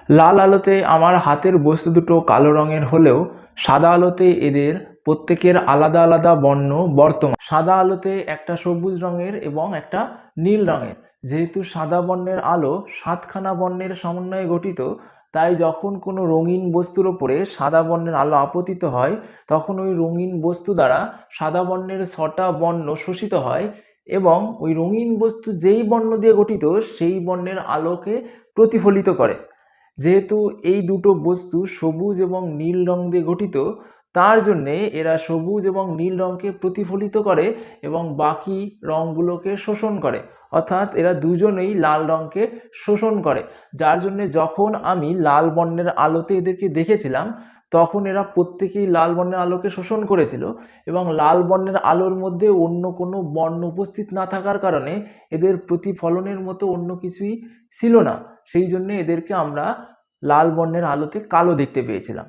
লাল আলোতে আমার হাতের বস্তু দুটো কালো রঙের হলেও সাদা আলোতে এদের প্রত্যেকের আলাদা আলাদা বর্ণ বর্তমান। সাদা আলোতে একটা সবুজ রঙের এবং একটা নীল রঙের। যেহেতু সাদা বর্ণের আলো 7খানা বর্ণের সমন্বয়ে গঠিত, তাই যখন কোনো রঙিন বস্তুর ওপরে সাদা বর্ণের আলো আপতিত হয় তখন ওই রঙিন বস্তু দ্বারা সাদা বর্ণের 6টা বর্ণ শোষিত হয় এবং ওই রঙিন বস্তু যেই বর্ণ দিয়ে গঠিত সেই বর্ণের আলোকে প্রতিফলিত করে। যেহেতু এই দুটো বস্তু সবুজ এবং নীল রং দিয়ে গঠিত, তার জন্যে এরা সবুজ এবং নীল রঙকে প্রতিফলিত করে এবং বাকি রঙগুলোকে শোষণ করে, অর্থাৎ এরা দুজনেই লাল রঙকে শোষণ করে। যার জন্যে যখন আমি লাল বর্ণের আলোতে এদেরকে দেখেছিলাম তখন এরা প্রত্যেকেই লাল বর্ণের আলোকে শোষণ করেছিল এবং লাল বর্ণের আলোর মধ্যে অন্য কোনো বর্ণ উপস্থিত না থাকার কারণে এদের প্রতিফলনের মতো অন্য কিছুই ছিল না। সেই জন্য এদেরকে আমরা লাল বর্ণের আলোতে কালো দেখতে পেয়েছিলাম।